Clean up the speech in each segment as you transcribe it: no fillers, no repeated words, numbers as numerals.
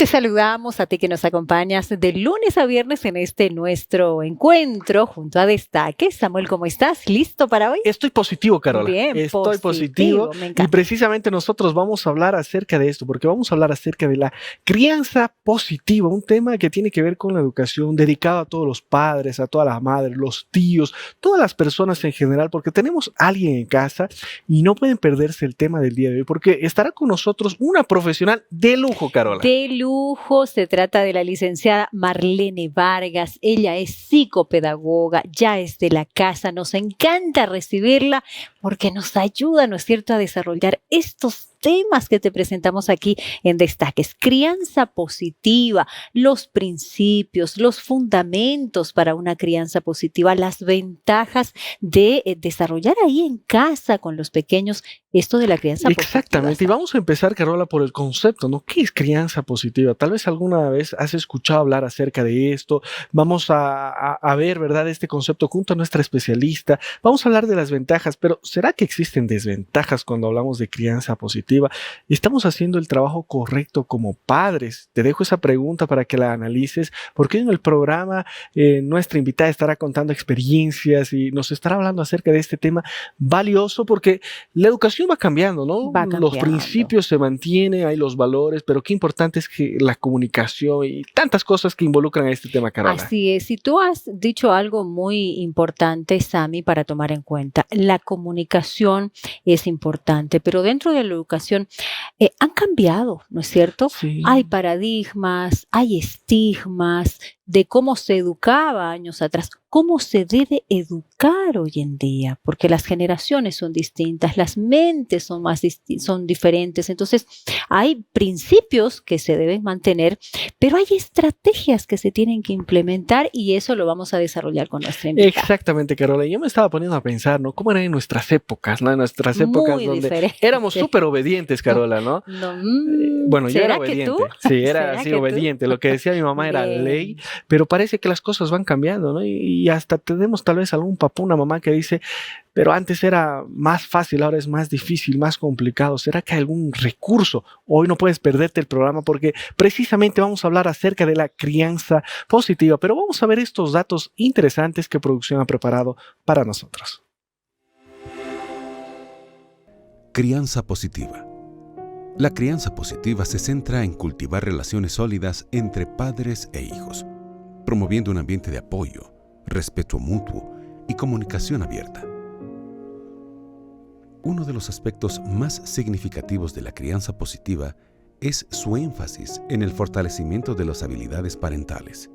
saludamos a ti que nos acompañas de lunes a viernes en este nuestro encuentro junto a Destaque. Samuel, ¿cómo estás? ¿Listo para hoy? Estoy positivo, Carola. Bien, Estoy positivo. me Y encanta. precisamente nosotros vamos a hablar acerca de esto, porque vamos a hablar acerca de la crianza positiva, un tema que tiene que ver con la educación, dedicado a todos los padres, a todas las madres, los tíos, todas las personas en general, porque tenemos a alguien en casa y no pueden perderse el tema del día de hoy, porque estará con nosotros una profesional de lujo, Carola. De lujo, se trata de la licenciada Marlene Vargas. Ella es psicopedagoga, ya es de la casa. Nos encanta recibirla porque nos ayuda, ¿no es cierto?, a desarrollar estos temas que te presentamos aquí en Destaques. Crianza positiva, los principios, los fundamentos para una crianza positiva, las ventajas de desarrollar ahí en casa con los pequeños esto de la crianza positiva. Exactamente, y vamos a empezar, Carola, por el concepto, ¿no? ¿Qué es crianza positiva? Tal vez alguna vez has escuchado hablar acerca de esto. Vamos a ver, ¿verdad?, este concepto junto a nuestra especialista. Vamos a hablar de las ventajas, pero ¿será que existen desventajas cuando hablamos de crianza positiva? ¿Estamos haciendo el trabajo correcto como padres? Te dejo esa pregunta para que la analices, porque en el programa nuestra invitada estará contando experiencias y nos estará hablando acerca de este tema valioso, porque la educación va cambiando, ¿no? Va cambiando. Los principios se mantienen, hay los valores, pero qué importante es que la comunicación y tantas cosas que involucran a este tema, Carola. Así es, y tú has dicho algo muy importante, Sami, para tomar en cuenta. La comunicación es importante, pero dentro de la educación han cambiado, ¿no es cierto? Sí. Hay paradigmas, hay estigmas de cómo se educaba años atrás, cómo se debe educar hoy en día, porque las generaciones son distintas, las mentes son diferentes, entonces hay principios que se deben mantener, pero hay estrategias que se tienen que implementar y eso lo vamos a desarrollar con nuestra invitada. Exactamente, Carola. Yo me estaba poniendo a pensar, ¿no? ¿Cómo eran en nuestras épocas, ¿no? En nuestras épocas Muy donde diferente. éramos súper obedientes, Carola, ¿no? Bueno, yo era ¿será que obediente. tú? Sí, era ¿Será así que tú? obediente. Lo que decía mi mamá era Bien. ley, pero parece que las cosas van cambiando, ¿no? Y hasta tenemos tal vez algún papá, una mamá que dice, pero antes era más fácil, ahora es más difícil, más complicado. ¿Será que hay algún recurso? Hoy no puedes perderte el programa porque precisamente vamos a hablar acerca de la crianza positiva, pero vamos a ver estos datos interesantes que producción ha preparado para nosotros. Crianza positiva. La crianza positiva se centra en cultivar relaciones sólidas entre padres e hijos, promoviendo un ambiente de apoyo, respeto mutuo y comunicación abierta. Uno de los aspectos más significativos de la crianza positiva es su énfasis en el fortalecimiento de las habilidades parentales.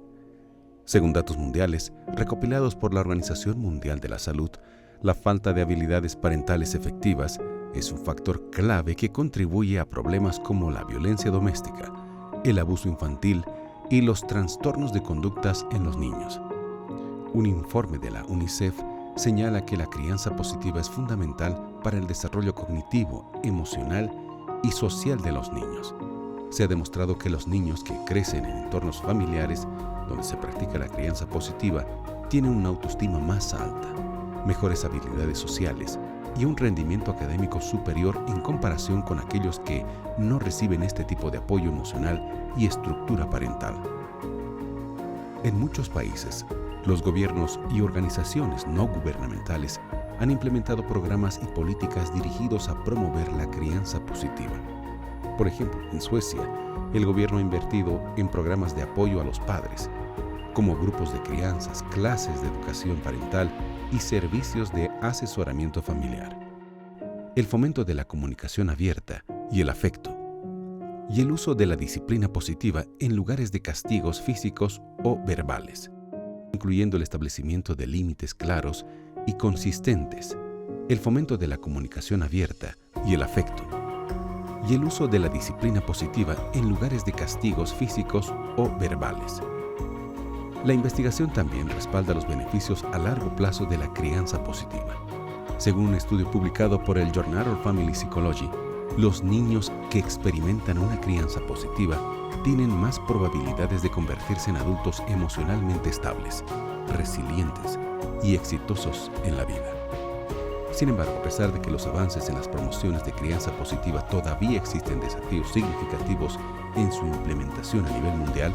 Según datos mundiales recopilados por la Organización Mundial de la Salud, la falta de habilidades parentales efectivas es un factor clave que contribuye a problemas como la violencia doméstica, el abuso infantil y los trastornos de conductas en los niños. Un informe de la UNICEF señala que la crianza positiva es fundamental para el desarrollo cognitivo, emocional y social de los niños. Se ha demostrado que los niños que crecen en entornos familiares donde se practica la crianza positiva tienen una autoestima más alta, mejores habilidades sociales y un rendimiento académico superior en comparación con aquellos que no reciben este tipo de apoyo emocional y estructura parental. En muchos países, los gobiernos y organizaciones no gubernamentales han implementado programas y políticas dirigidos a promover la crianza positiva. Por ejemplo, en Suecia, el gobierno ha invertido en programas de apoyo a los padres, como grupos de crianzas, clases de educación parental y servicios de asesoramiento familiar. El fomento de la comunicación abierta y el afecto, y el uso de la disciplina positiva en lugares de castigos físicos o verbales, incluyendo el establecimiento de límites claros y consistentes, el fomento de la comunicación abierta y el afecto, y el uso de la disciplina positiva en lugares de castigos físicos o verbales. La investigación también respalda los beneficios a largo plazo de la crianza positiva. Según un estudio publicado por el Journal of Family Psychology, los niños que experimentan una crianza positiva tienen más probabilidades de convertirse en adultos emocionalmente estables, resilientes y exitosos en la vida. Sin embargo, a pesar de que los avances en las promociones de crianza positiva todavía existen desafíos significativos en su implementación a nivel mundial,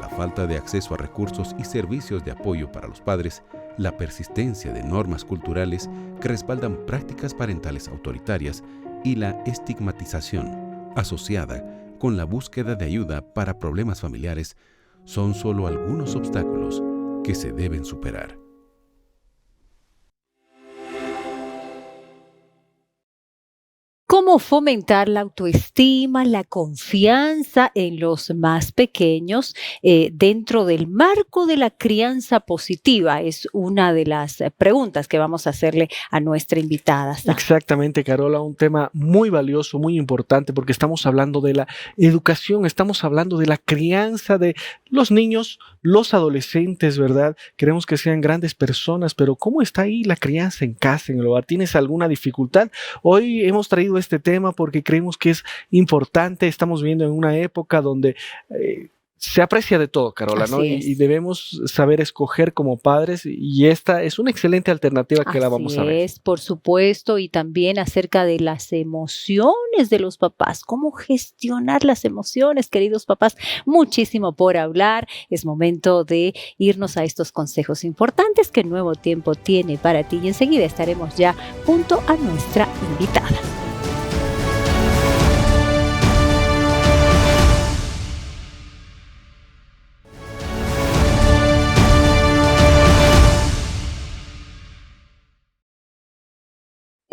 la falta de acceso a recursos y servicios de apoyo para los padres, la persistencia de normas culturales que respaldan prácticas parentales autoritarias y la estigmatización asociada con la búsqueda de ayuda para problemas familiares son solo algunos obstáculos que se deben superar. ¿Cómo fomentar la autoestima, la confianza en los más pequeños dentro del marco de la crianza positiva? Es una de las preguntas que vamos a hacerle a nuestra invitada. Exactamente, Carola, un tema muy valioso, muy importante, porque estamos hablando de la educación, estamos hablando de la crianza de los niños, los adolescentes, ¿verdad? Queremos que sean grandes personas, pero ¿cómo está ahí la crianza en casa, en el hogar? ¿Tienes alguna dificultad? Hoy hemos traído este tema porque creemos que es importante. Estamos viviendo en una época donde se aprecia de todo, Carola, ¿no? Y debemos saber escoger como padres, y esta es una excelente alternativa que la vamos a ver. Así es, por supuesto, y también acerca de las emociones de los papás, cómo gestionar las emociones, queridos papás, muchísimo por hablar. Es momento de irnos a estos consejos importantes que Nuevo Tiempo tiene para ti, y enseguida estaremos ya junto a nuestra invitada.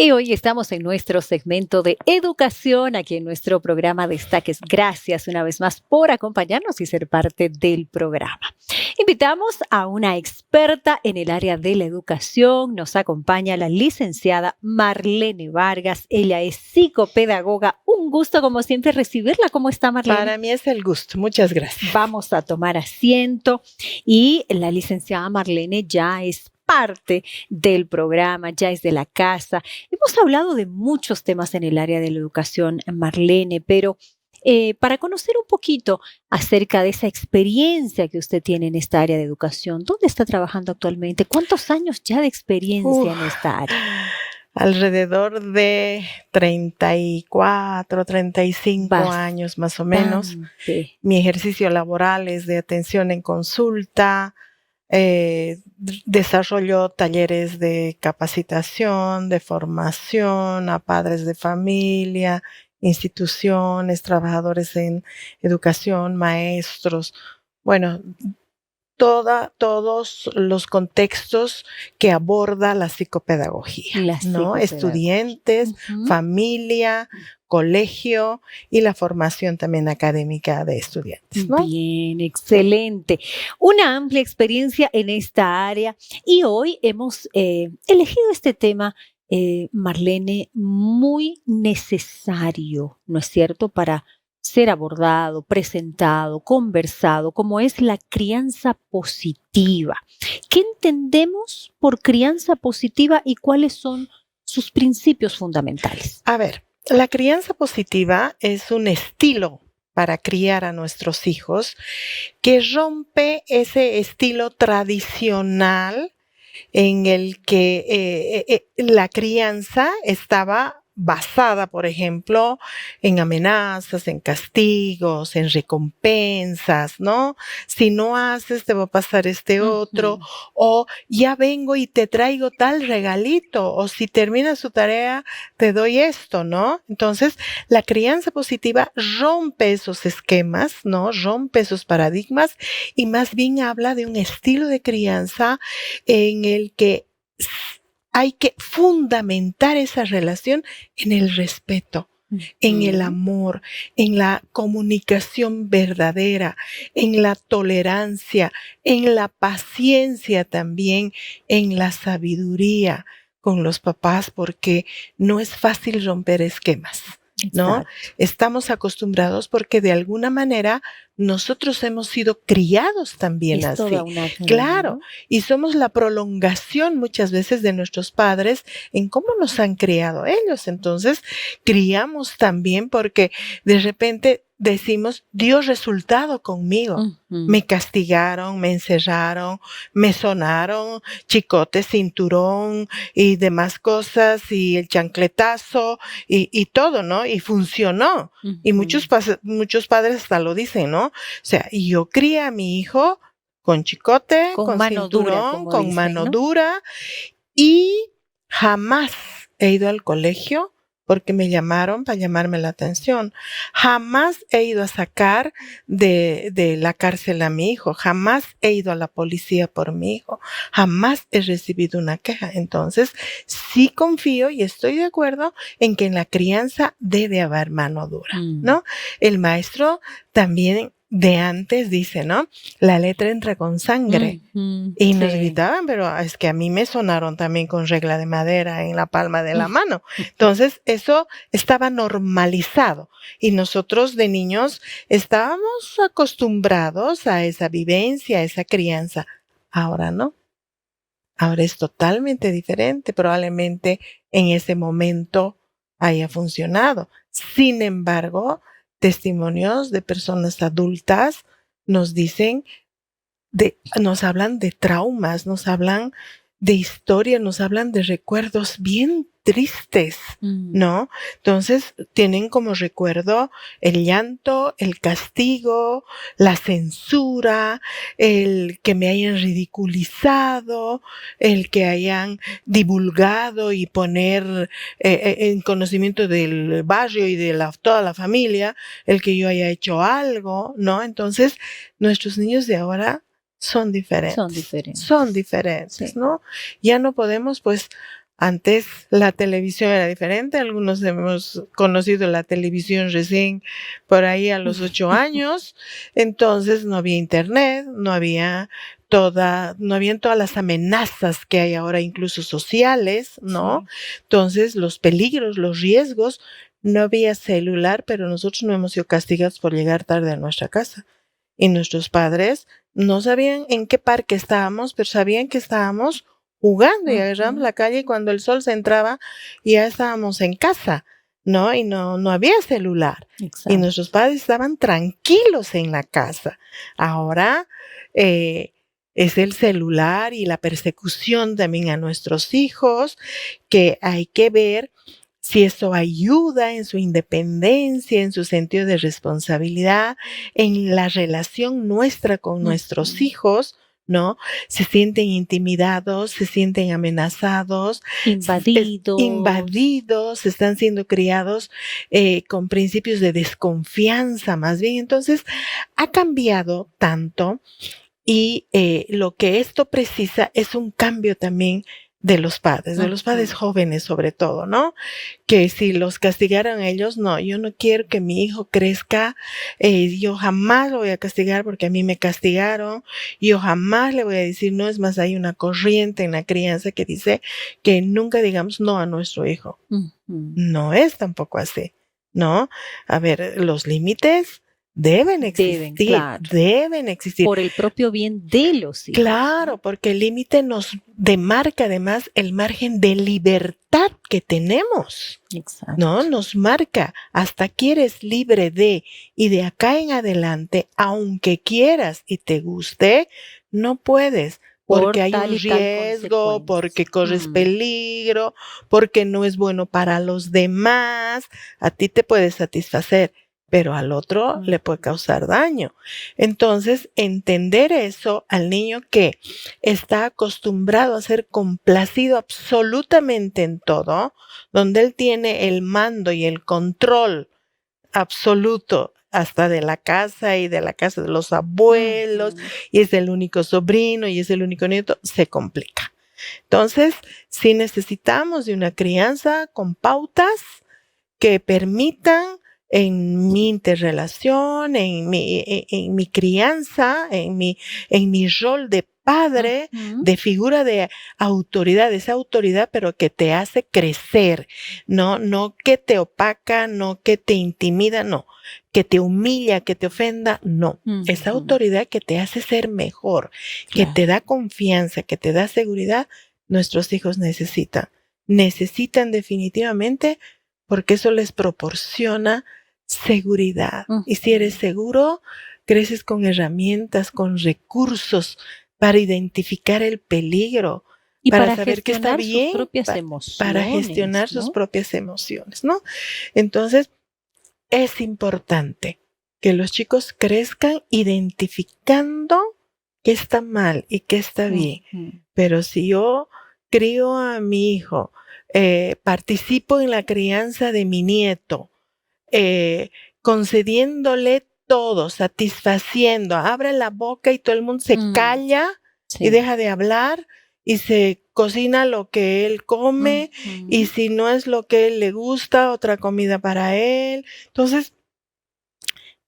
Y hoy estamos en nuestro segmento de educación, aquí en nuestro programa Destaques. Gracias una vez más por acompañarnos y ser parte del programa. Invitamos a una experta en el área de la educación. Nos acompaña la licenciada Marlene Vargas. Ella es psicopedagoga. Un gusto, como siempre, recibirla. ¿Cómo está, Marlene? Para mí es el gusto. Muchas gracias. Vamos a tomar asiento. Y la licenciada Marlene ya es parte del programa, ya es de la casa. Hemos hablado de muchos temas en el área de la educación, Marlene, pero para conocer un poquito acerca de esa experiencia que usted tiene en esta área de educación, ¿dónde está trabajando actualmente? ¿Cuántos años ya de experiencia en esta área? Alrededor de 34, 35 años más o menos. Mi ejercicio laboral es de atención en consulta. Desarrollo talleres de capacitación, de formación a padres de familia, instituciones, trabajadores en educación, maestros. Bueno, todos los contextos que aborda la psicopedagogía, ¿no? Estudiantes, familia, colegio y la formación también académica de estudiantes, ¿no? Bien, excelente. Una amplia experiencia en esta área, y hoy hemos elegido este tema, Marlene, muy necesario, ¿no es cierto?, para ser abordado, presentado, conversado, como es la crianza positiva. ¿Qué entendemos por crianza positiva y cuáles son sus principios fundamentales? A ver, la crianza positiva es un estilo para criar a nuestros hijos que rompe ese estilo tradicional en el que la crianza estaba basada, por ejemplo, en amenazas, en castigos, en recompensas, ¿no? Si no haces, te va a pasar este otro, o ya vengo y te traigo tal regalito, o si terminas tu tarea, te doy esto, ¿no? Entonces, la crianza positiva rompe esos esquemas, ¿no? Rompe esos paradigmas y más bien habla de un estilo de crianza en el que hay que fundamentar esa relación en el respeto, en el amor, en la comunicación verdadera, en la tolerancia, en la paciencia también, en la sabiduría con los papás, porque no es fácil romper esquemas, ¿no? Estamos acostumbrados porque de alguna manera nosotros hemos sido criados también Es así. toda una cadena, Claro, ¿no? y somos la prolongación muchas veces de nuestros padres en cómo nos han criado ellos. Entonces, criamos también porque de repente decimos, dio resultado conmigo. Ujú. Me castigaron, me encerraron, me sonaron, chicote, cinturón y demás cosas, y el chancletazo y todo, ¿no? Y funcionó. Y Ujú. muchos padres hasta lo dicen, ¿no? O sea, yo crié a mi hijo con chicote, Con con mano dura, cinturón, como con dicen, mano ¿no? dura, y jamás he ido al colegio porque me llamaron para llamarme la atención. Jamás he ido a sacar de la cárcel a mi hijo. Jamás he ido a la policía por mi hijo. Jamás he recibido una queja. Entonces, sí confío y estoy de acuerdo en que en la crianza debe haber mano dura, Mm. ¿no? El maestro también de antes dice, ¿no? La letra entra con sangre. Ujú, Y nos sí. gritaban, pero es que a mí me sonaron también con regla de madera en la palma de la mano. Entonces, eso estaba normalizado. Y nosotros de niños estábamos acostumbrados a esa vivencia, a esa crianza. Ahora no. Ahora es totalmente diferente. Probablemente en ese momento haya funcionado. Sin embargo, testimonios de personas adultas nos dicen nos hablan de traumas, nos hablan de historias, nos hablan de recuerdos bien tristes, Mm. ¿no? Entonces tienen como recuerdo el llanto, el castigo, la censura, el que me hayan ridiculizado, el que hayan divulgado y poner en conocimiento del barrio y de toda la familia, el que yo haya hecho algo, ¿no? Entonces, nuestros niños de ahora son diferentes. Son diferentes. Son diferentes, Sí. ¿no? Ya no podemos, pues, antes la televisión era diferente. Algunos hemos conocido la televisión recién por ahí a los 8 años. Entonces no había internet, no habían todas las amenazas que hay ahora, incluso sociales, ¿no? Sí. Entonces, los peligros, los riesgos, no había celular, pero nosotros no hemos sido castigados por llegar tarde a nuestra casa. Y nuestros padres no sabían en qué parque estábamos, pero sabían que estábamos jugando y agarramos la calle y cuando el sol se entraba ya estábamos en casa, ¿no? Y no había celular. Exacto. Y nuestros padres estaban tranquilos en la casa. Ahora es el celular y la persecución también a nuestros hijos, que hay que ver si eso ayuda en su independencia, en su sentido de responsabilidad, en la relación nuestra con nuestros hijos, ¿no? Se sienten intimidados, se sienten amenazados, invadidos, están siendo criados con principios de desconfianza más bien. Entonces, ha cambiado tanto y lo que esto precisa es un cambio también de los padres jóvenes sobre todo, ¿no? Que si los castigaran a ellos, no, yo no quiero que mi hijo crezca, yo jamás lo voy a castigar porque a mí me castigaron, yo jamás le voy a decir no, es más, hay una corriente en la crianza que dice que nunca digamos no a nuestro hijo. No es tampoco así, ¿no? A ver, los límites deben existir, deben existir. Por el propio bien de los hijos. Claro, porque el límite nos demarca además el margen de libertad que tenemos. Exacto. ¿No? Nos marca hasta aquí eres libre de, y de acá en adelante, aunque quieras y te guste, no puedes. Porque hay un riesgo, porque corres peligro, porque no es bueno para los demás. A ti te puede satisfacer, pero al otro le puede causar daño. Entonces, entender eso al niño que está acostumbrado a ser complacido absolutamente en todo, donde él tiene el mando y el control absoluto hasta de la casa y de la casa de los abuelos, y es el único sobrino y es el único nieto, se complica. Entonces, sí necesitamos de una crianza con pautas que permitan en mi interrelación, en mi crianza, en mi rol de padre, de figura de autoridad, esa autoridad, pero que te hace crecer, no que te opaca, no que te intimida, no, que te humilla, que te ofenda, no. Esa autoridad que te hace ser mejor, que te da confianza, que te da seguridad, nuestros hijos necesitan definitivamente, porque eso les proporciona seguridad. Y si eres seguro, creces con herramientas, con recursos para identificar el peligro, y para saber que está bien, sus propias emociones, para gestionar, ¿no?, sus propias emociones, ¿no? Entonces, es importante que los chicos crezcan identificando qué está mal y qué está bien. Pero si yo crío a mi hijo, participo en la crianza de mi nieto, concediéndole todo, satisfaciendo, abre la boca y todo el mundo se calla y deja de hablar y se cocina lo que él come y si no es lo que él le gusta, otra comida para él. Entonces,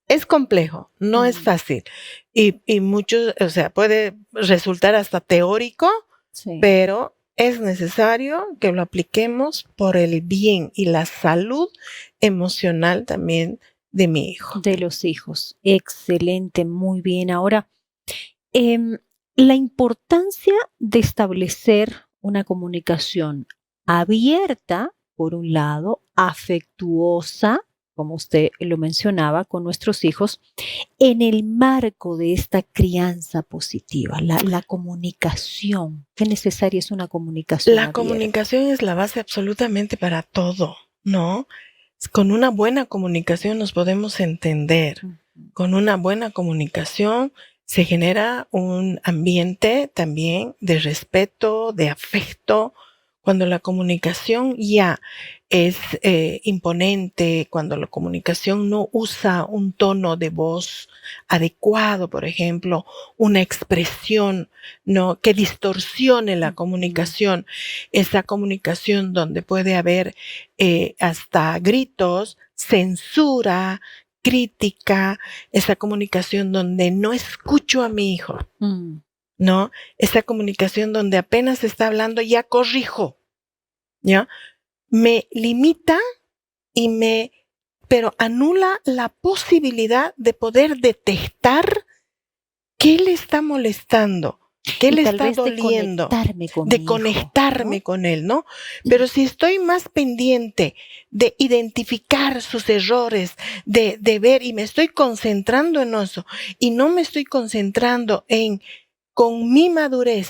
es complejo, no es fácil y muchos, o sea, puede resultar hasta teórico, pero es necesario que lo apliquemos por el bien y la salud emocional también de mi hijo. De los hijos. Excelente, muy bien. Ahora, la importancia de establecer una comunicación abierta, por un lado, afectuosa, como usted lo mencionaba, con nuestros hijos, en el marco de esta crianza positiva, la comunicación. ¿Qué necesaria es una comunicación La abierta? comunicación es la base absolutamente para todo, ¿no? Con una buena comunicación nos podemos entender. Con una buena comunicación se genera un ambiente también de respeto, de afecto. Cuando la comunicación ya es imponente, cuando la comunicación no usa un tono de voz adecuado, por ejemplo, una expresión no que distorsione la comunicación, esa comunicación donde puede haber hasta gritos, censura, crítica, esa comunicación donde no escucho a mi hijo. ¿No? Esa comunicación donde apenas está hablando, ya corrijo, ¿ya? Me limita pero anula la posibilidad de poder detectar qué le está molestando, qué le está doliendo, de conectarme con él, ¿no? Pero si estoy más pendiente de identificar sus errores, de ver y me estoy concentrando en eso y no me estoy concentrando en con mi madurez,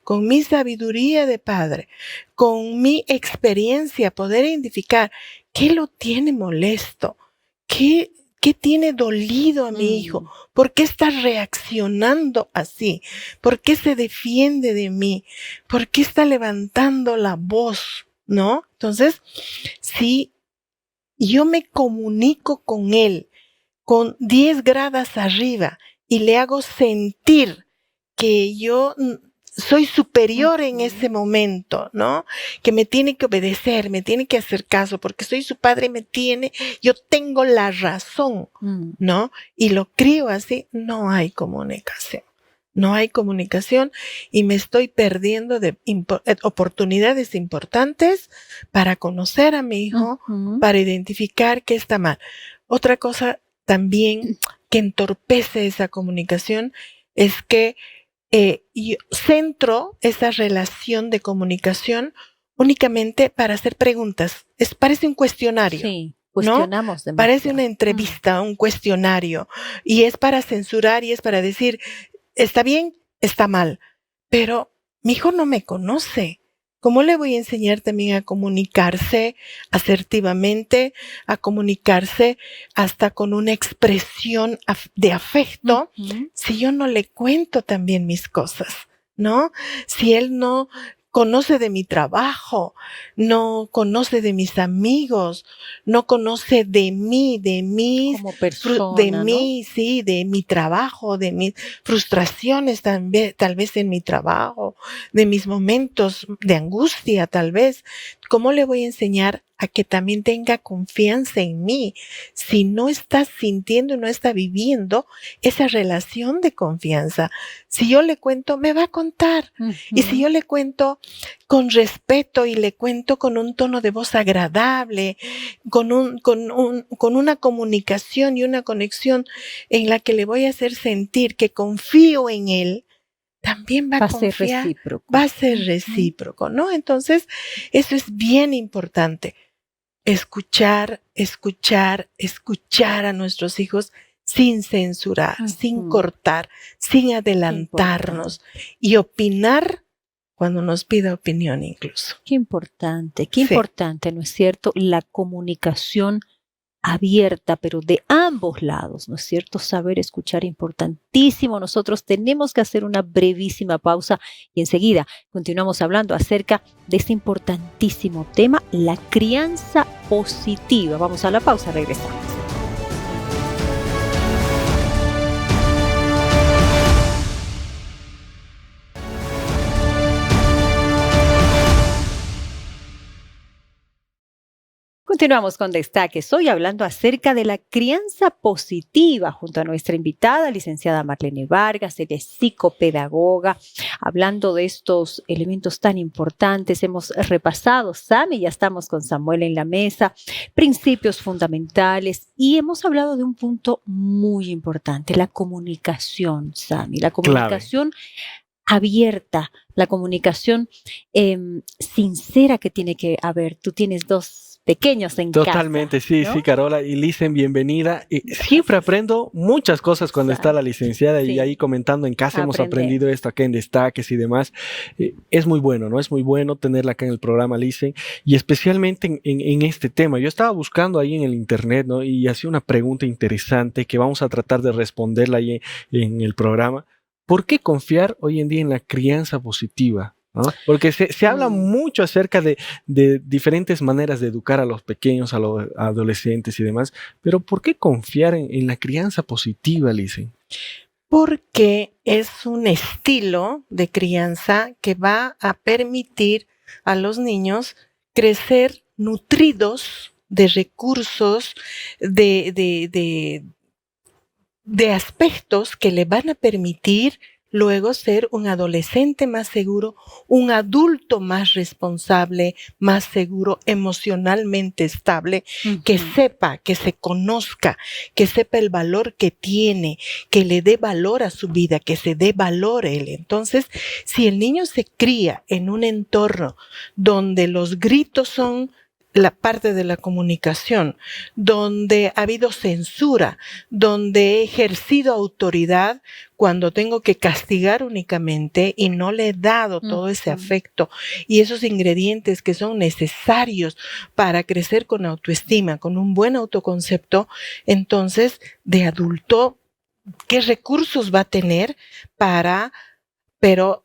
con mi sabiduría de padre, con mi experiencia, poder identificar qué lo tiene molesto, qué tiene dolido a mi hijo, por qué está reaccionando así, por qué se defiende de mí, por qué está levantando la voz, ¿no? Entonces, si yo me comunico con él con 10 gradas arriba y le hago sentir que yo soy superior en ese momento, ¿no? Que me tiene que obedecer, me tiene que hacer caso, porque soy su padre, yo tengo la razón, ¿no? Y lo crío así, no hay comunicación. No hay comunicación y me estoy perdiendo de oportunidades importantes para conocer a mi hijo, para identificar qué está mal. Otra cosa también que entorpece esa comunicación es que yo centro esa relación de comunicación únicamente para hacer preguntas. Parece un cuestionario. Sí, cuestionamos demasiado. Parece una entrevista, un cuestionario. Y es para censurar y es para decir, está bien, está mal. Pero mi hijo no me conoce. ¿Cómo le voy a enseñar también a comunicarse asertivamente, a comunicarse hasta con una expresión de afecto, si yo no le cuento también mis cosas, ¿no? Si él no conoce de mi trabajo, no conoce de mis amigos, no conoce de mí, de como persona, de mí, ¿no? Sí, de mi trabajo, de mis frustraciones también, tal vez en mi trabajo, de mis momentos de angustia, tal vez. ¿Cómo le voy a enseñar a que también tenga confianza en mí si no está sintiendo y no está viviendo esa relación de confianza? Si yo le cuento, me va a contar. Y si yo le cuento con respeto y le cuento con un tono de voz agradable, con una comunicación y una conexión en la que le voy a hacer sentir que confío en él, también va a ser confiar, recíproco. va a ser recíproco, ¿no? Entonces, eso es bien importante. Escuchar a nuestros hijos sin censurar, sin cortar, sin adelantarnos y opinar cuando nos pida opinión incluso. Qué importante, ¿no es cierto? La comunicación abierta, pero de ambos lados, ¿no es cierto? Saber escuchar, importantísimo. Nosotros tenemos que hacer una brevísima pausa y enseguida continuamos hablando acerca de este importantísimo tema, la crianza positiva. Vamos a la pausa, regresamos. Continuamos con Destaques, hoy hablando acerca de la crianza positiva junto a nuestra invitada, licenciada Marlene Vargas. Ella es psicopedagoga. Hablando de estos elementos tan importantes, hemos repasado, Sami, ya estamos con Samuel en la mesa, principios fundamentales, y hemos hablado de un punto muy importante, la comunicación, Sami, la comunicación abierta, la comunicación sincera que tiene que haber. Tú tienes dos pequeños en Totalmente, casa, sí, ¿no? sí, Carola. Y Licen, bienvenida. Siempre aprendo muchas cosas cuando está la licenciada y ahí comentando en casa. Hemos aprendido esto acá en Destaques y demás. Es muy bueno, ¿no? Es muy bueno tenerla acá en el programa, Licen, y especialmente en este tema. Yo estaba buscando ahí en el internet, ¿no? Y hacía una pregunta interesante que vamos a tratar de responderla ahí en el programa. ¿Por qué confiar hoy en día en la crianza positiva? ¿No? Porque se habla mucho acerca de diferentes maneras de educar a los pequeños, a los adolescentes y demás, pero ¿por qué confiar en la crianza positiva, Licen? Porque es un estilo de crianza que va a permitir a los niños crecer nutridos de recursos, de aspectos que le van a permitir luego ser un adolescente más seguro, un adulto más responsable, más seguro, emocionalmente estable, que sepa, que se conozca, que sepa el valor que tiene, que le dé valor a su vida, que se dé valor a él. Entonces, si el niño se cría en un entorno donde los gritos son la parte de la comunicación, donde ha habido censura, donde he ejercido autoridad cuando tengo que castigar únicamente y no le he dado todo ese afecto y esos ingredientes que son necesarios para crecer con autoestima, con un buen autoconcepto, entonces de adulto, ¿qué recursos va a tener pero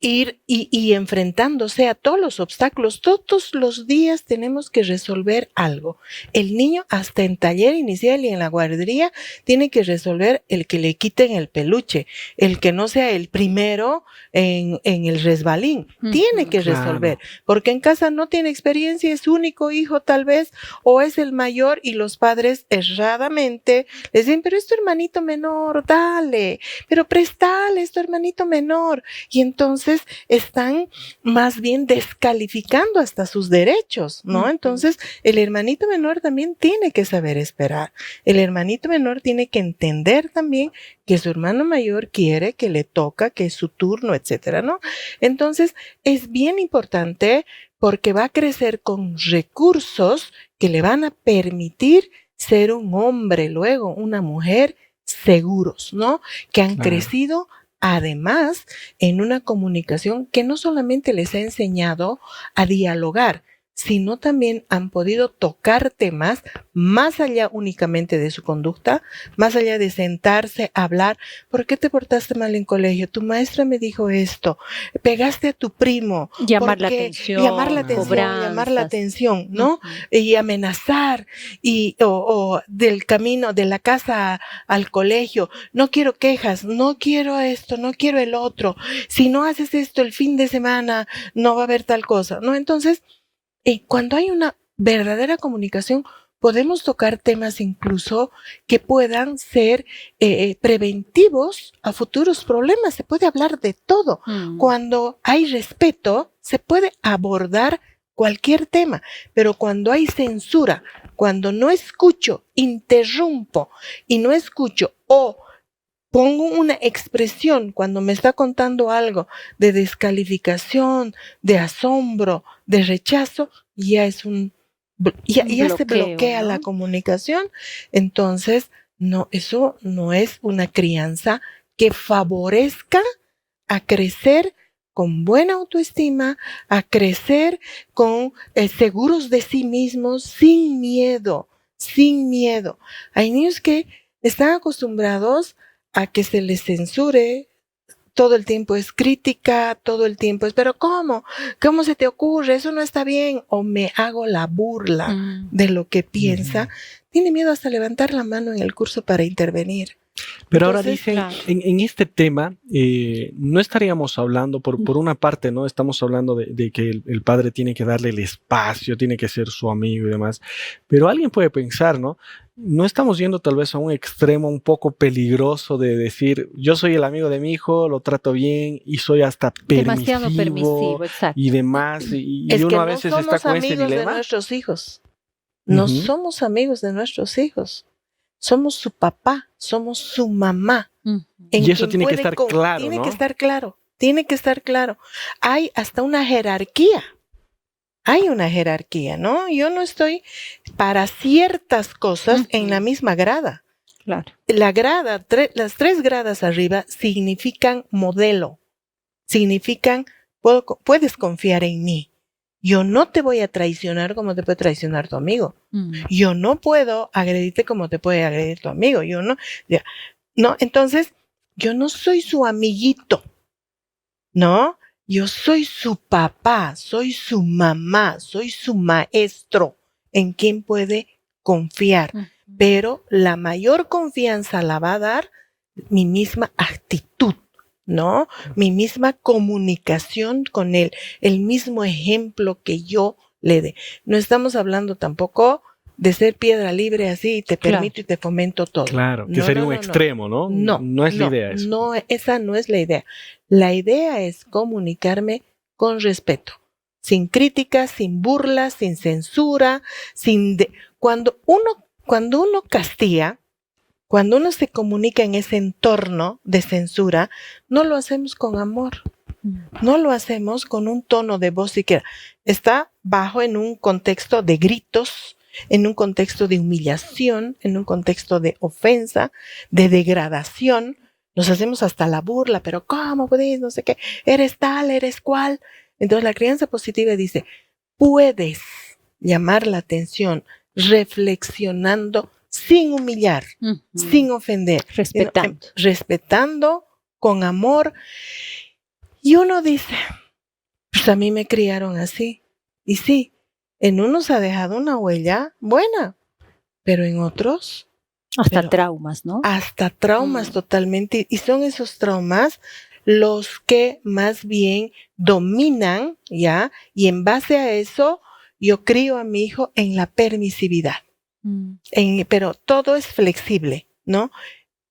ir y enfrentándose a todos los obstáculos? Todos los días tenemos que resolver algo. El niño hasta en taller inicial y en la guardería tiene que resolver el que le quiten el peluche, el que no sea el primero en el resbalín. Tiene que resolver, porque en casa no tiene experiencia, es su único hijo tal vez, o es el mayor y los padres erradamente les dicen, pero es tu hermanito menor, dale, pero préstale, es tu hermanito menor. Y entonces están más bien descalificando hasta sus derechos, ¿no? Entonces, el hermanito menor también tiene que saber esperar. El hermanito menor tiene que entender también que su hermano mayor quiere, que le toca, que es su turno, etcétera, ¿no? Entonces, es bien importante porque va a crecer con recursos que le van a permitir ser un hombre, luego una mujer seguros, ¿no? Que han crecido además en una comunicación que no solamente les ha enseñado a dialogar, sino también han podido tocar temas más allá únicamente de su conducta, más allá de sentarse a hablar. ¿Por qué te portaste mal en colegio? Tu maestra me dijo esto, pegaste a tu primo. Llamar la atención, llamar la atención, ¿no? Y amenazar, o del camino, de la casa al colegio, no quiero quejas, no quiero esto, no quiero el otro. Si no haces esto el fin de semana, no va a haber tal cosa, ¿no? Entonces, cuando hay una verdadera comunicación, podemos tocar temas incluso que puedan ser preventivos a futuros problemas. Se puede hablar de todo. Cuando hay respeto, se puede abordar cualquier tema, pero cuando hay censura, cuando no escucho, interrumpo y no escucho o pongo una expresión cuando me está contando algo de descalificación, de asombro, de rechazo, ya es ya se bloquea, ¿no?, la comunicación. Entonces, no, eso no es una crianza que favorezca a crecer con buena autoestima, a crecer con seguros de sí mismos, sin miedo, sin miedo. Hay niños que están acostumbrados a que se les censure, todo el tiempo es crítica, todo el tiempo es, pero ¿cómo? ¿Cómo se te ocurre? Eso no está bien. O me hago la burla de lo que piensa. Tiene miedo hasta levantar la mano en el curso para intervenir. Pero Entonces, ahora dicen, claro, en este tema, no estaríamos hablando, por una parte, ¿no? Estamos hablando de que el padre tiene que darle el espacio, tiene que ser su amigo y demás, pero alguien puede pensar, ¿no? No estamos yendo tal vez a un extremo un poco peligroso de decir, yo soy el amigo de mi hijo, lo trato bien y soy hasta demasiado permisivo, permisivo exacto. y demás, y es uno que a no veces está somos con ese amigos de dilema. nuestros hijos. No Ujú. somos amigos de nuestros hijos. Somos su papá, somos su mamá. Ujú. En Y eso quien tiene que puede estar claro, tiene ¿no? que estar claro, tiene que estar claro. Hay hasta una jerarquía. Hay una jerarquía, ¿no? Yo no estoy para ciertas cosas en la misma grada. Claro. La grada, las 3 gradas arriba significan modelo, significan puedes confiar en mí. Yo no te voy a traicionar como te puede traicionar tu amigo. Yo no puedo agredirte como te puede agredir tu amigo. Yo no, ya, no, entonces yo no soy su amiguito, ¿no? Yo soy su papá, soy su mamá, soy su maestro en quien puede confiar. Pero la mayor confianza la va a dar mi misma actitud, ¿no? Mi misma comunicación con él, el mismo ejemplo que yo le dé. No estamos hablando tampoco de ser piedra libre así y te permito y te fomento todo. Claro, que sería un extremo, ¿no? No es la idea eso. No, esa no es la idea. La idea es comunicarme con respeto, sin críticas, sin burlas, sin censura, cuando uno castiga, cuando uno se comunica en ese entorno de censura, no lo hacemos con amor, no lo hacemos con un tono de voz siquiera. Está bajo en un contexto de gritos, en un contexto de humillación, en un contexto de ofensa, de degradación. Nos hacemos hasta la burla, pero ¿cómo puedes? No sé qué, eres tal, eres cual. Entonces la crianza positiva dice, puedes llamar la atención reflexionando sin humillar, sin ofender, respetando con amor. Y uno dice, pues a mí me criaron así. Y sí, en unos ha dejado una huella buena, pero en otros hasta traumas, ¿no? Hasta traumas totalmente. Y son esos traumas los que más bien dominan, ¿ya? Y en base a eso, yo crío a mi hijo en la permisividad. Pero todo es flexible, ¿no?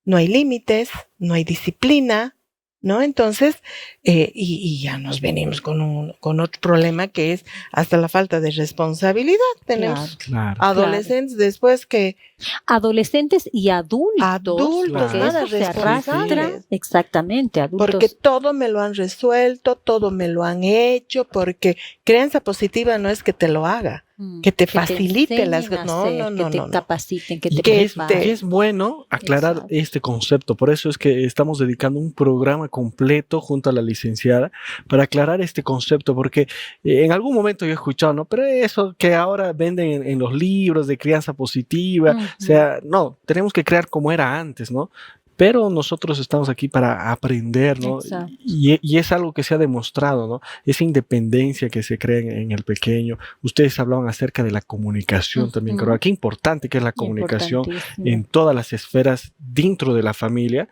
No hay límites, no hay disciplina, ¿no? Entonces, y ya nos venimos con otro problema que es hasta la falta de responsabilidad. Tenemos adolescentes después que... Adolescentes y adultos nada se arrastra. Exactamente, adultos. Porque todo me lo han resuelto, todo me lo han hecho, porque crianza positiva no es que te lo haga, que te facilite las cosas. No, que te capaciten, que te preparen. Es bueno aclarar este concepto, por eso es que estamos dedicando un programa completo junto a la licenciada para aclarar este concepto, porque en algún momento yo he escuchado, ¿no? Pero eso que ahora venden en los libros de crianza positiva, o sea, no, tenemos que crear como era antes, ¿no? Pero nosotros estamos aquí para aprender, ¿no? Y es algo que se ha demostrado, ¿no? Esa independencia que se crea en el pequeño. Ustedes hablaban acerca de la comunicación también, creo. Qué importante que es la comunicación en todas las esferas dentro de la familia,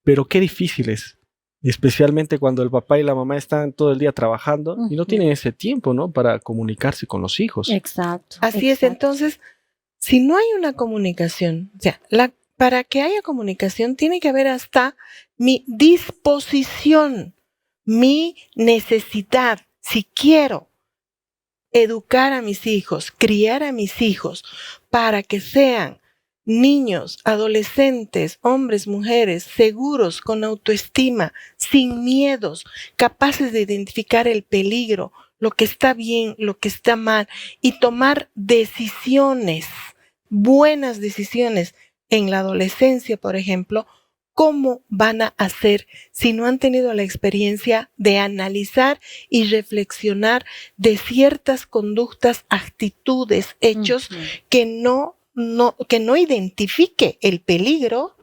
pero qué difícil es especialmente cuando el papá y la mamá están todo el día trabajando y no tienen ese tiempo, ¿no? Para comunicarse con los hijos. Exacto. Así es, entonces, si no hay una comunicación, o sea, para que haya comunicación tiene que haber hasta mi disposición, mi necesidad. Si quiero educar a mis hijos, criar a mis hijos para que sean niños, adolescentes, hombres, mujeres, seguros, con autoestima, sin miedos, capaces de identificar el peligro, lo que está bien, lo que está mal, y tomar decisiones, buenas decisiones en la adolescencia, por ejemplo, ¿cómo van a hacer si no han tenido la experiencia de analizar y reflexionar de ciertas conductas, actitudes, hechos que no identifique el peligro,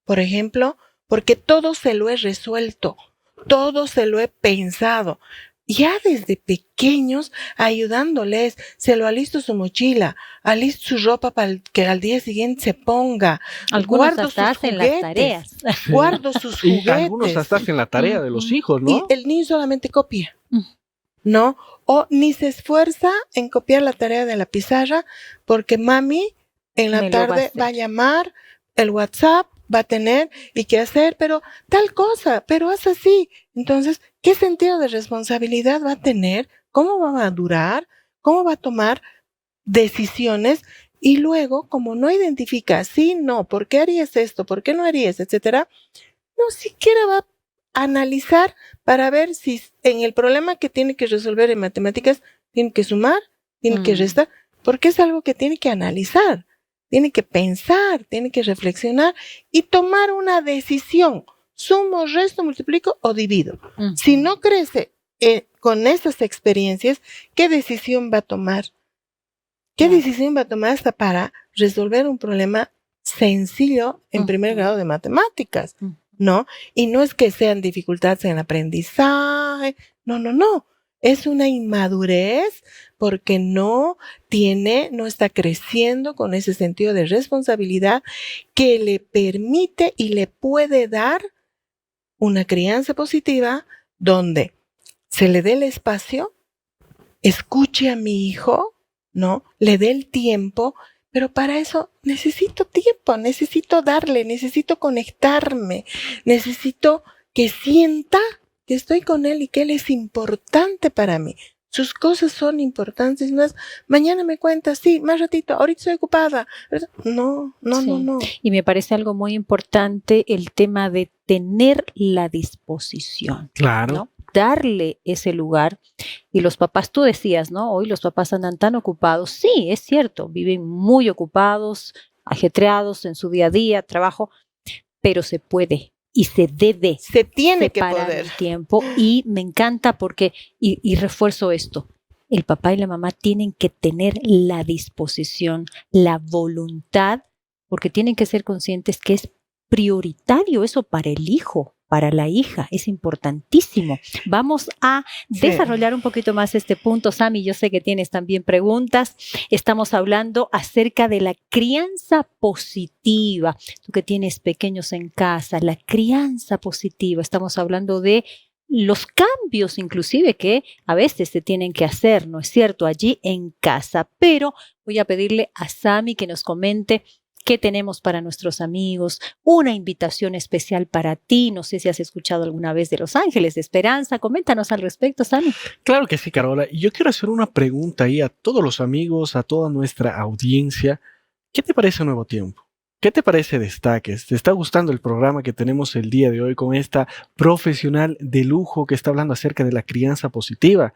por ejemplo, porque todo se lo he resuelto, todo se lo he pensado. Ya desde pequeños, ayudándoles, se lo alisto su mochila, alisto su ropa para que al día siguiente se ponga. Algunos hasta hacen las tareas. Guardo sus juguetes. Y algunos hasta hacen la tarea de los hijos, ¿no? Y el niño solamente copia, ¿no? O ni se esfuerza en copiar la tarea de la pizarra porque mami en la tarde va a llamar, el WhatsApp va a tener y qué hacer, pero tal cosa, pero haz así. Entonces, ¿qué sentido de responsabilidad va a tener? ¿Cómo va a madurar? ¿Cómo va a tomar decisiones? Y luego, como no identifica, sí, no, ¿por qué harías esto? ¿Por qué no harías? Etcétera. No siquiera va a analizar para ver si en el problema que tiene que resolver en matemáticas tiene que sumar, tiene que restar, porque es algo que tiene que analizar. Tiene que pensar, tiene que reflexionar y tomar una decisión. Sumo, resto, multiplico o divido. Si no crece con esas experiencias, ¿qué decisión va a tomar? ¿Qué decisión va a tomar hasta para resolver un problema sencillo en primer grado de matemáticas? ¿No? Y no es que sean dificultades en el aprendizaje. No. Es una inmadurez porque no está creciendo con ese sentido de responsabilidad que le permite y le puede dar una crianza positiva donde se le dé el espacio, escuche a mi hijo, ¿no? Le dé el tiempo, pero para eso necesito tiempo, necesito darle, necesito conectarme, necesito que sienta que estoy con él y que él es importante para mí. Sus cosas son importantes. Más, mañana me cuentas, sí, más ratito, ahorita estoy ocupada. No. Y me parece algo muy importante el tema de tener la disposición. Claro. ¿No? Darle ese lugar. Y los papás, tú decías, ¿no? Hoy los papás andan tan ocupados. Sí, es cierto, viven muy ocupados, ajetreados en su día a día, trabajo, pero se puede. Y se debe. Se tiene que separar poder. el tiempo. Y me encanta porque, y refuerzo esto, el papá y la mamá tienen que tener la disposición, la voluntad, porque tienen que ser conscientes que es prioritario eso para el hijo, para la hija, es importantísimo. Vamos a desarrollar un poquito más este punto, Sami. Yo sé que tienes también preguntas. Estamos hablando acerca de la crianza positiva. Tú que tienes pequeños en casa, la crianza positiva. Estamos hablando de los cambios inclusive que a veces se tienen que hacer, ¿no es cierto?, allí en casa. Pero voy a pedirle a Sami que nos comente qué tenemos para nuestros amigos, una invitación especial para ti. No sé si has escuchado alguna vez de Los Ángeles de Esperanza. Coméntanos al respecto, Sami. Claro que sí, Carola. Y yo quiero hacer una pregunta ahí a todos los amigos, a toda nuestra audiencia. ¿Qué te parece Nuevo Tiempo? ¿Qué te parece Destaques? ¿Te está gustando el programa que tenemos el día de hoy con esta profesional de lujo que está hablando acerca de la crianza positiva?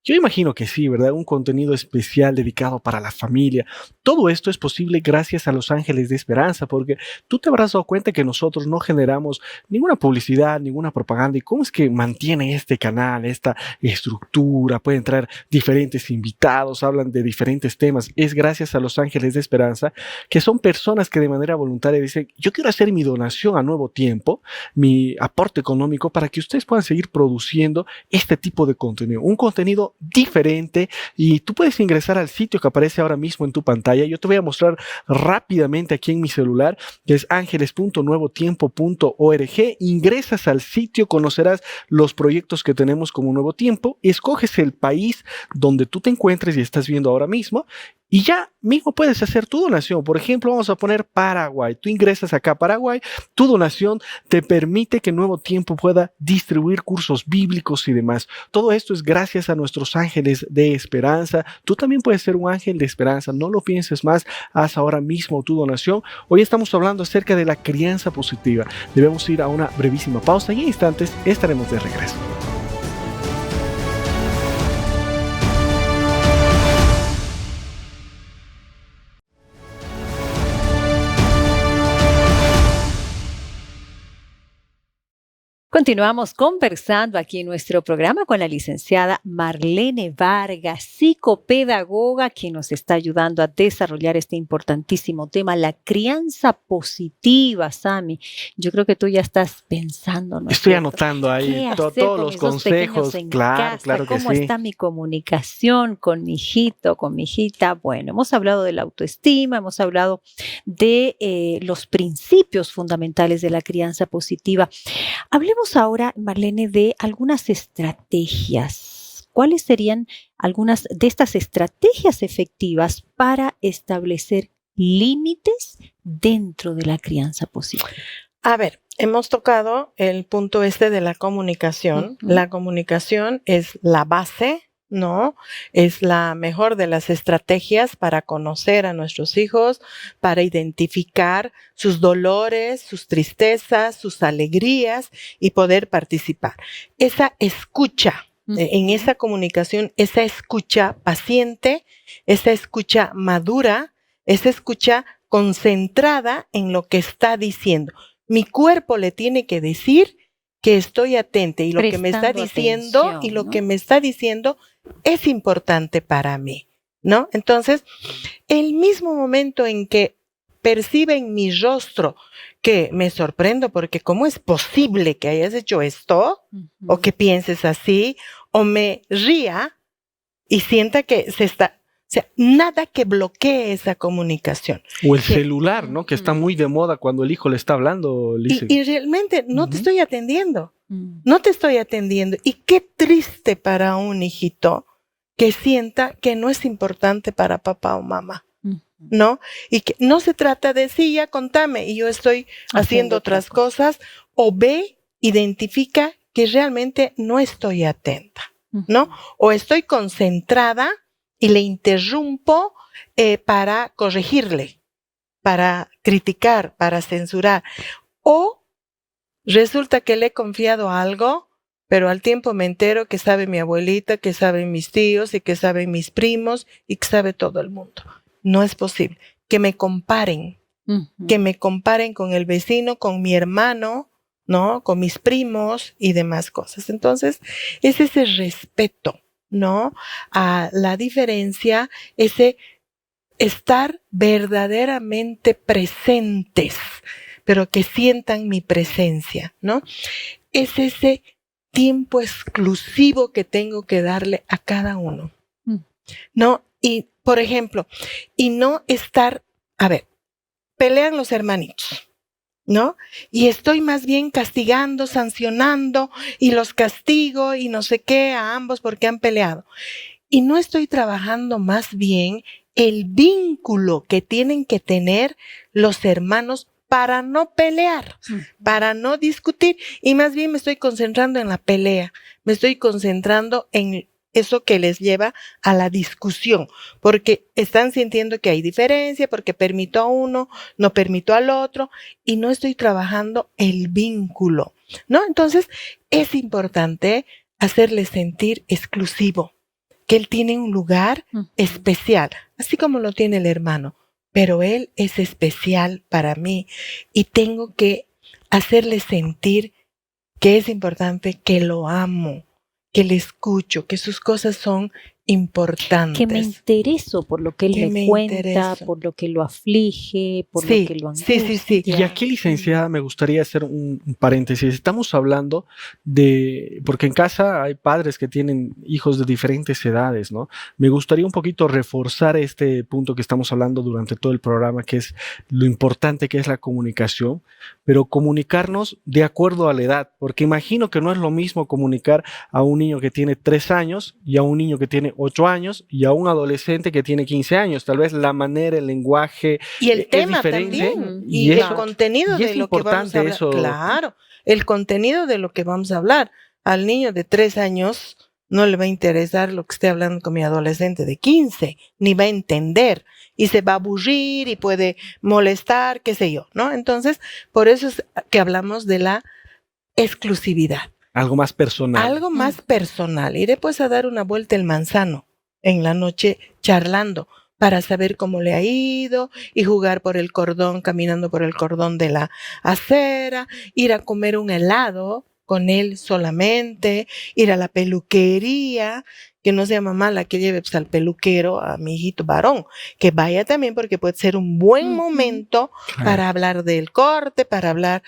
Yo imagino que sí, ¿verdad? Un contenido especial dedicado para la familia. Todo esto es posible gracias a Los Ángeles de Esperanza, porque tú te habrás dado cuenta que nosotros no generamos ninguna publicidad, ninguna propaganda. ¿Y cómo es que mantiene este canal, esta estructura? Pueden traer diferentes invitados, hablan de diferentes temas. Es gracias a Los Ángeles de Esperanza, que son personas que de manera voluntaria dicen, yo quiero hacer mi donación a Nuevo Tiempo, mi aporte económico, para que ustedes puedan seguir produciendo este tipo de contenido. Un contenido contenido diferente y tú puedes ingresar al sitio que aparece ahora mismo en tu pantalla. Yo te voy a mostrar rápidamente aquí en mi celular, que es angeles.nuevotiempo.org. Ingresas al sitio, conocerás los proyectos que tenemos como Nuevo Tiempo, escoges el país donde tú te encuentres y estás viendo ahora mismo, y ya mismo puedes hacer tu donación. Por ejemplo, vamos a poner Paraguay. Tú ingresas acá a Paraguay, tu donación te permite que Nuevo Tiempo pueda distribuir cursos bíblicos y demás. Todo esto es gracias a nuestros ángeles de esperanza. Tú también puedes ser un ángel de esperanza. No lo pienses más, haz ahora mismo tu donación. Hoy estamos hablando acerca de la crianza positiva. Debemos ir a una brevísima pausa y en instantes estaremos de regreso. Continuamos conversando aquí en nuestro programa con la licenciada Marlene Vargas, psicopedagoga, quien nos está ayudando a desarrollar este importantísimo tema, la crianza positiva, Sami. Yo creo que tú ya estás pensando, ¿no? Estoy anotando ahí todos los consejos. Claro, claro que sí. ¿Cómo está mi comunicación con mi hijito, con mi hijita? Bueno, hemos hablado de la autoestima, hemos hablado de los principios fundamentales de la crianza positiva. Hablemos ahora, Marlene, de algunas estrategias. ¿Cuáles serían algunas de estas estrategias efectivas para establecer límites dentro de la crianza positiva? A ver, hemos tocado el punto de la comunicación. Uh-huh. La comunicación es la base, ¿no? Es la mejor de las estrategias para conocer a nuestros hijos, para identificar sus dolores, sus tristezas, sus alegrías y poder participar. Esa escucha, en esa comunicación, esa escucha paciente, esa escucha madura, esa escucha concentrada en lo que está diciendo. Mi cuerpo le tiene que decir que estoy atenta y lo que me está diciendo atención, y lo que me está diciendo es importante para mí, ¿no? Entonces, el mismo momento en que percibe en mi rostro que me sorprendo porque ¿cómo es posible que hayas hecho esto? O que pienses así, o me ría y sienta que se está... O sea, nada que bloquee esa comunicación. O el celular, ¿no? Que está muy de moda cuando el hijo le está hablando. Y realmente no te estoy atendiendo. No te estoy atendiendo. Y qué triste para un hijito que sienta que no es importante para papá o mamá, ¿no? Y que no se trata de, sí, ya contame, y yo estoy haciendo otras cosas, o ve, identifica que realmente no estoy atenta, ¿no? O estoy concentrada y le interrumpo para corregirle, para criticar, para censurar. O resulta que le he confiado algo, pero al tiempo me entero que sabe mi abuelita, que saben mis tíos y que saben mis primos y que sabe todo el mundo. No es posible. Que me comparen con el vecino, con mi hermano, ¿no? Con mis primos y demás cosas. Entonces, es ese respeto, ¿no? A la diferencia, ese estar verdaderamente presentes, pero que sientan mi presencia, ¿no? Es ese tiempo exclusivo que tengo que darle a cada uno, ¿no? Y, por ejemplo, y no estar, a ver, pelean los hermanitos, ¿no? Y estoy más bien castigando, sancionando, y los castigo y no sé qué a ambos porque han peleado. Y no estoy trabajando más bien el vínculo que tienen que tener los hermanos para no pelear, para no discutir, y más bien me estoy concentrando en la pelea, me estoy concentrando en eso que les lleva a la discusión, porque están sintiendo que hay diferencia, porque permito a uno, no permito al otro, y no estoy trabajando el vínculo, ¿no? Entonces, es importante hacerle sentir exclusivo, que él tiene un lugar especial, así como lo tiene el hermano, pero él es especial para mí y tengo que hacerle sentir que es importante, que lo amo, que le escucho, que sus cosas son importantes. Que me intereso por lo que él Que me me cuenta, intereso. por lo que lo aflige, por Sí, lo que lo sí, angustia. sí. Y aquí, licenciada, me gustaría hacer un paréntesis. Estamos hablando porque en casa hay padres que tienen hijos de diferentes edades, ¿no? Me gustaría un poquito reforzar este punto que estamos hablando durante todo el programa, que es lo importante que es la comunicación, pero comunicarnos de acuerdo a la edad, porque imagino que no es lo mismo comunicar a un niño que tiene 3 años y a un niño que tiene 8 años y a un adolescente que tiene 15 años. Tal vez la manera, el lenguaje Y el es tema diferente. también. Y Y el eso, contenido y de es lo que vamos a importante hablar. eso. Claro, el contenido de lo que vamos a hablar. Al niño de 3 años no le va a interesar lo que esté hablando con mi adolescente de 15, ni va a entender. Y se va a aburrir y puede molestar, qué sé yo, ¿no? Entonces, por eso es que hablamos de la exclusividad. Algo más personal. Algo más personal. Iré pues a dar una vuelta el manzano en la noche charlando para saber cómo le ha ido y jugar por el cordón, caminando por el cordón de la acera, ir a comer un helado con él solamente, ir a la peluquería, que no sea mamá la que lleve pues, al peluquero, a mi hijito varón, que vaya también porque puede ser un buen momento para hablar del corte, para hablar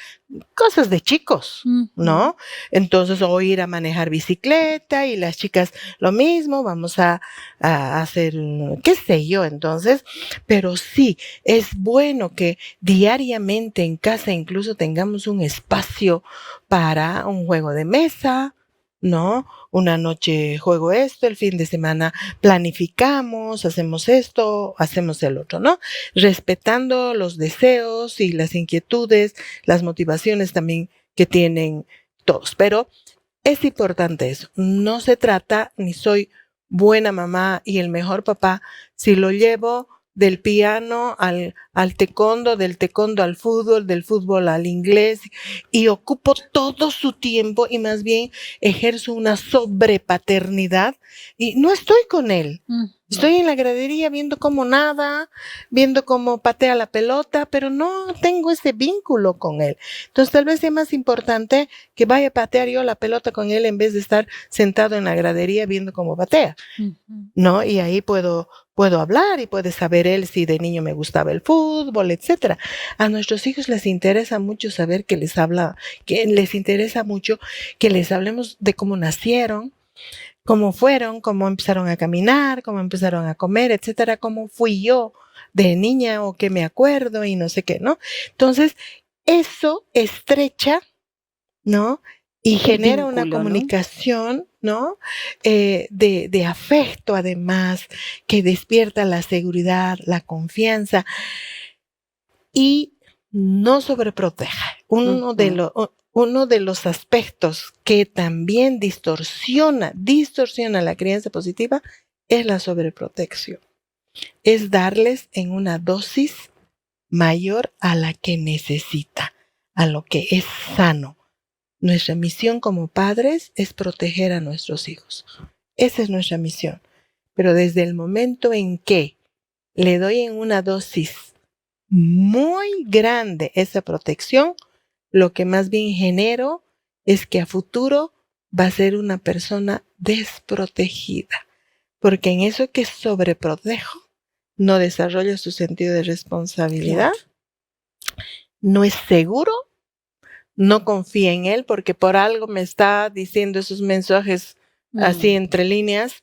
cosas de chicos, ¿no? Entonces, o ir a manejar bicicleta y las chicas lo mismo, vamos a hacer, qué sé yo, entonces, pero sí, es bueno que diariamente en casa incluso tengamos un espacio para un juego de mesa, ¿no? Una noche juego esto, el fin de semana planificamos, hacemos esto, hacemos el otro, ¿no? Respetando los deseos y las inquietudes, las motivaciones también que tienen todos. Pero es importante eso. No se trata, ni soy buena mamá y el mejor papá, si lo llevo del piano al taekwondo, del taekwondo al fútbol, del fútbol al inglés, y ocupo todo su tiempo y más bien ejerzo una sobrepaternidad y no estoy con él. Estoy en la gradería viendo cómo nada, viendo cómo patea la pelota, pero no tengo ese vínculo con él. Entonces tal vez sea más importante que vaya a patear yo la pelota con él en vez de estar sentado en la gradería viendo cómo patea, ¿no? Y ahí puedo hablar y puede saber él si de niño me gustaba el fútbol, etcétera. A nuestros hijos les interesa mucho saber que les interesa mucho que les hablemos de cómo nacieron, cómo fueron, cómo empezaron a caminar, cómo empezaron a comer, etcétera, cómo fui yo de niña o qué me acuerdo y no sé qué, ¿no? Entonces, eso estrecha, ¿no? Y genera una comunicación, ¿no? De afecto, además, que despierta la seguridad, la confianza y no sobreprotege. Uno de los aspectos que también distorsiona la crianza positiva es la sobreprotección. Es darles en una dosis mayor a la que necesita, a lo que es sano. Nuestra misión como padres es proteger a nuestros hijos. Esa es nuestra misión. Pero desde el momento en que le doy en una dosis muy grande esa protección, lo que más bien genero es que a futuro va a ser una persona desprotegida. Porque en eso que sobreprotejo, no desarrolla su sentido de responsabilidad, no es seguro, no confía en él porque por algo me está diciendo esos mensajes así entre líneas,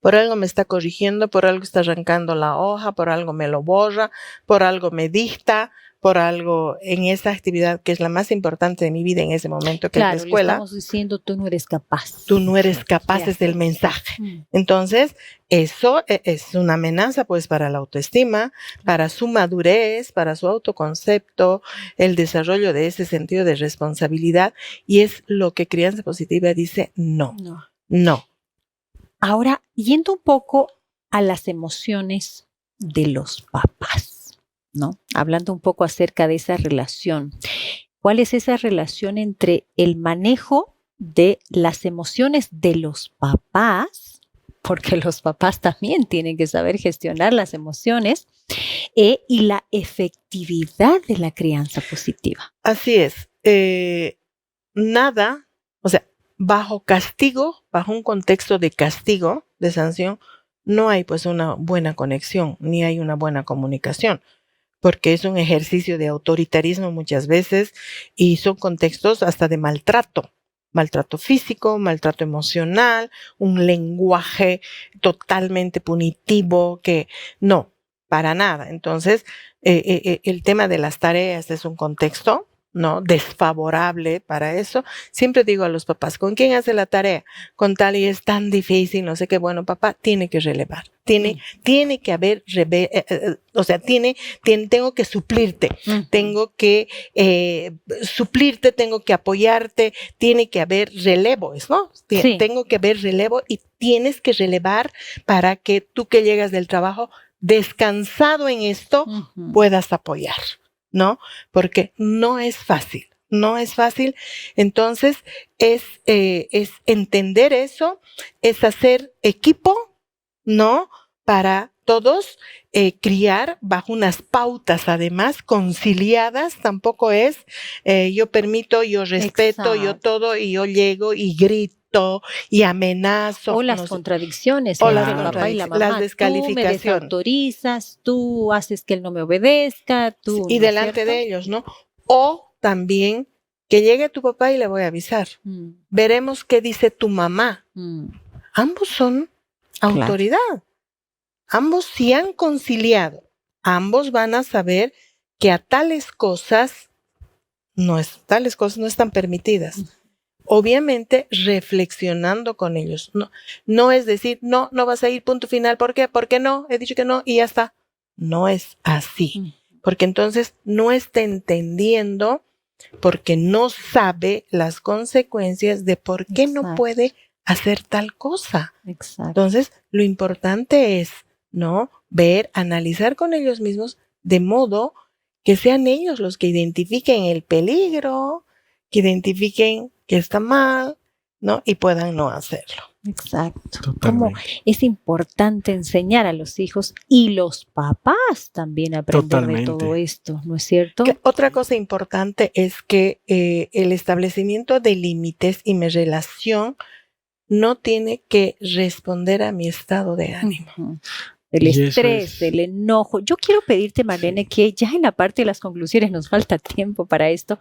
por algo me está corrigiendo, por algo está arrancando la hoja, por algo me lo borra, por algo me dicta, por algo en esa actividad que es la más importante de mi vida en ese momento, que es la escuela. Le estamos diciendo, tú no eres capaz. Tú no eres capaz, es el mensaje. Entonces, eso es una amenaza pues para la autoestima, para su madurez, para su autoconcepto, el desarrollo de ese sentido de responsabilidad, y es lo que Crianza Positiva dice no. Ahora, yendo un poco a las emociones de los papás, ¿no? Hablando un poco acerca de esa relación. ¿Cuál es esa relación entre el manejo de las emociones de los papás? Porque los papás también tienen que saber gestionar las emociones y la efectividad de la crianza positiva. Así es. Nada, o sea, bajo castigo, bajo un contexto de castigo, de sanción, no hay pues una buena conexión, ni hay una buena comunicación, porque es un ejercicio de autoritarismo muchas veces y son contextos hasta de maltrato físico, maltrato emocional, un lenguaje totalmente punitivo que no, para nada. Entonces, el tema de las tareas es un contexto, ¿no? Desfavorable para eso. Siempre digo a los papás, ¿con quién hace la tarea? Con tal y es tan difícil, no sé qué, bueno, papá, tiene que relevar. Tiene que haber, tengo que suplirte, tengo que suplirte, tengo que apoyarte, tiene que haber relevos, ¿no? Sí. Tengo que haber relevo y tienes que relevar para que tú que llegas del trabajo descansado en esto puedas apoyar, ¿no? Porque no es fácil. No es fácil. Entonces, es entender eso, es hacer equipo, ¿no? Para todos criar bajo unas pautas, además, conciliadas. Tampoco es yo permito, yo respeto, yo todo, y yo llego y grito y amenazo. O las contradicciones o entre las el papá y la mamá. las descalificaciones. Tú me desautorizas, tú haces que él no me obedezca, tú. Y ¿no es delante cierto? de ellos, ¿no? O también que llegue tu papá y le voy a avisar. Veremos qué dice tu mamá. Ambos son autoridad. Ambos si han conciliado. Ambos van a saber que tales cosas no están permitidas. Obviamente reflexionando con ellos. No es decir, no vas a ir, punto final. ¿Por qué? Porque no, he dicho que no y ya está. No es así. Porque entonces no está entendiendo, porque no sabe las consecuencias de por qué no puede hacer tal cosa. Exacto. Entonces, lo importante es, ¿no? Ver, analizar con ellos mismos, de modo que sean ellos los que identifiquen el peligro, que identifiquen que está mal, ¿no? Y puedan no hacerlo. Exacto. Como es importante enseñar a los hijos y los papás también aprender de todo esto, ¿no es cierto? Otra cosa importante es que el establecimiento de límites y mi relación no tiene que responder a mi estado de ánimo. El estrés, el enojo. Yo quiero pedirte, Marlene, que ya en la parte de las conclusiones, nos falta tiempo para esto,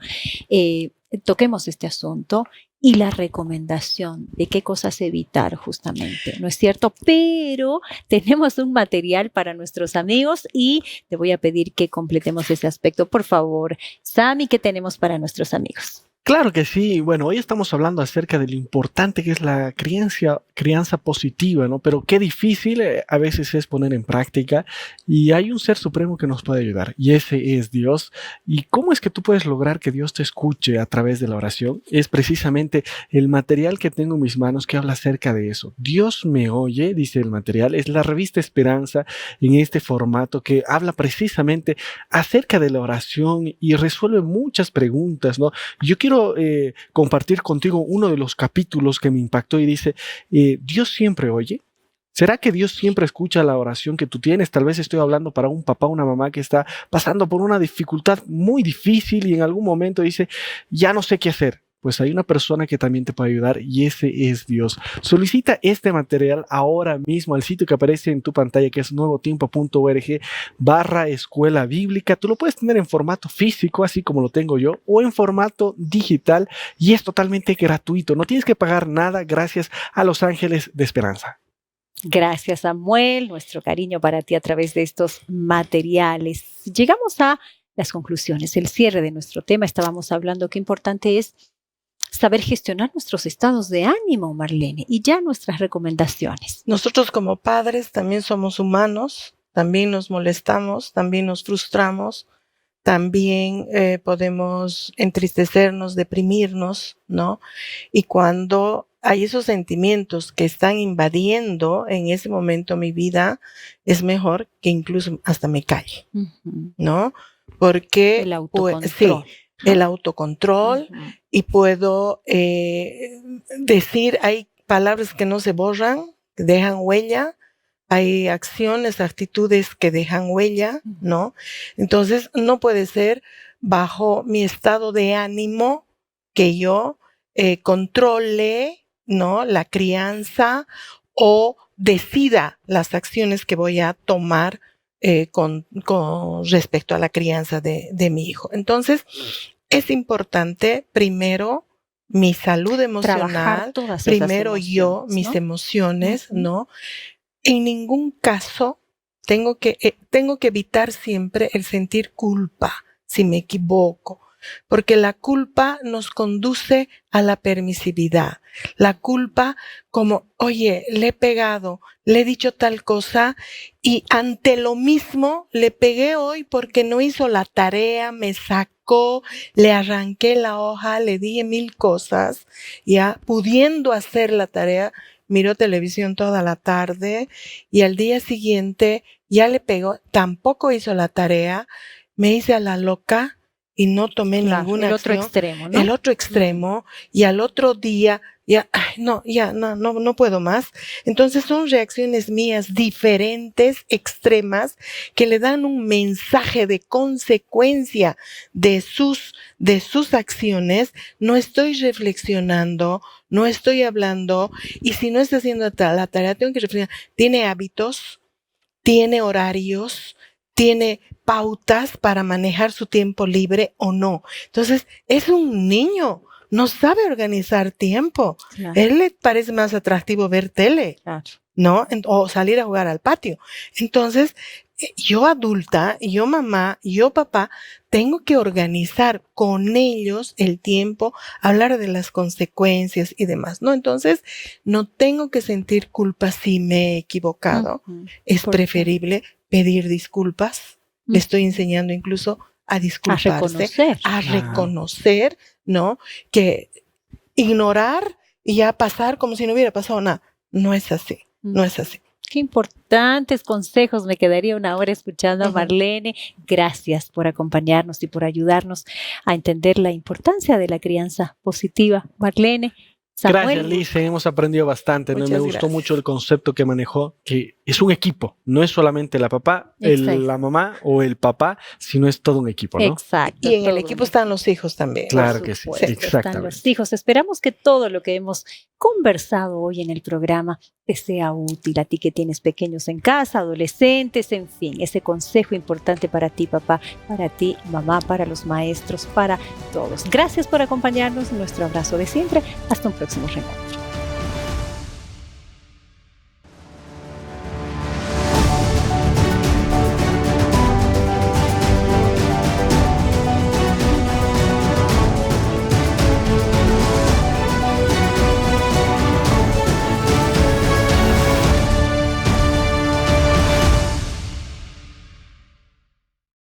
toquemos este asunto y la recomendación de qué cosas evitar justamente, ¿no es cierto? Pero tenemos un material para nuestros amigos y te voy a pedir que completemos ese aspecto. Por favor, Sammy, ¿qué tenemos para nuestros amigos? Claro que sí. Bueno, hoy estamos hablando acerca de lo importante que es la crianza positiva, ¿no? Pero qué difícil a veces es poner en práctica, y hay un ser supremo que nos puede ayudar, y ese es Dios. ¿Y cómo es que tú puedes lograr que Dios te escuche a través de la oración? Es precisamente el material que tengo en mis manos que habla acerca de eso. Dios me oye, dice el material, es la revista Esperanza en este formato que habla precisamente acerca de la oración y resuelve muchas preguntas, ¿no? Yo quiero compartir contigo uno de los capítulos que me impactó y dice, ¿Dios siempre oye? ¿Será que Dios siempre escucha la oración que tú tienes? Tal vez estoy hablando para un papá o una mamá que está pasando por una dificultad muy difícil y en algún momento dice, ya no sé qué hacer. Pues hay una persona que también te puede ayudar y ese es Dios. Solicita este material ahora mismo al sitio que aparece en tu pantalla, que es nuevotiempo.org/escuela bíblica. Tú lo puedes tener en formato físico, así como lo tengo yo, o en formato digital, y es totalmente gratuito. No tienes que pagar nada, gracias a Los Ángeles de Esperanza. Gracias, Samuel. Nuestro cariño para ti a través de estos materiales. Llegamos a las conclusiones, el cierre de nuestro tema. Estábamos hablando qué importante es saber gestionar nuestros estados de ánimo, Marlene, y ya nuestras recomendaciones. Nosotros como padres también somos humanos, también nos molestamos, también nos frustramos, también podemos entristecernos, deprimirnos, ¿no? Y cuando hay esos sentimientos que están invadiendo en ese momento mi vida, es mejor que incluso hasta me calle, ¿no? Porque el autocontrol. El autocontrol, y puedo decir, hay palabras que no se borran, que dejan huella, hay acciones, actitudes que dejan huella, ¿no? Entonces, no puede ser bajo mi estado de ánimo que yo controle, ¿no?, la crianza o decida las acciones que voy a tomar con respecto a la crianza de mi hijo. Entonces, es importante primero mi salud emocional, primero yo, mis emociones, ¿no? En ningún caso tengo que evitar siempre el sentir culpa si me equivoco, porque la culpa nos conduce a la permisividad. La culpa como, oye, le he pegado, le he dicho tal cosa y ante lo mismo le pegué hoy porque no hizo la tarea, me sacó, le arranqué la hoja, le dije 1000 cosas, ya pudiendo hacer la tarea, miró televisión toda la tarde y al día siguiente ya le pegó, tampoco hizo la tarea, me hice a la loca y no tomé ninguna el acción. Otro extremo, ¿no? El otro extremo, y al otro día, no puedo más. Entonces son reacciones mías diferentes, extremas, que le dan un mensaje de consecuencia de sus acciones. No estoy reflexionando, no estoy hablando, y si no está haciendo la tarea, tengo que reflexionar. Tiene hábitos, tiene horarios, tiene pautas para manejar su tiempo libre o no. Entonces, es un niño, no sabe organizar tiempo. Claro. Él le parece más atractivo ver tele, Claro. ¿no? O salir a jugar al patio. Entonces, yo adulta, yo mamá, yo papá, tengo que organizar con ellos el tiempo, hablar de las consecuencias y demás, ¿no? Entonces, no tengo que sentir culpa si me he equivocado. Es preferible pedir disculpas. Le estoy enseñando incluso a disculparse, a reconocer, ¿no? Que ignorar y ya pasar como si no hubiera pasado nada. No es así, no es así. Qué importantes consejos. Me quedaría una hora escuchando a Marlene. Gracias por acompañarnos y por ayudarnos a entender la importancia de la crianza positiva. Marlene, Samuel. Gracias, Liz. Hemos aprendido bastante, ¿no? Me gustó mucho el concepto que manejó, que es un equipo. No es solamente la mamá o el papá, sino es todo un equipo, ¿no? Exacto. Y en el equipo están los hijos también. Claro que sí, exactamente. Están los hijos. Esperamos que todo lo que hemos conversado hoy en el programa te sea útil a ti que tienes pequeños en casa, adolescentes, en fin, ese consejo importante para ti, papá, para ti, mamá, para los maestros, para todos. Gracias por acompañarnos. Nuestro abrazo de siempre. Hasta un próximo reencuentro.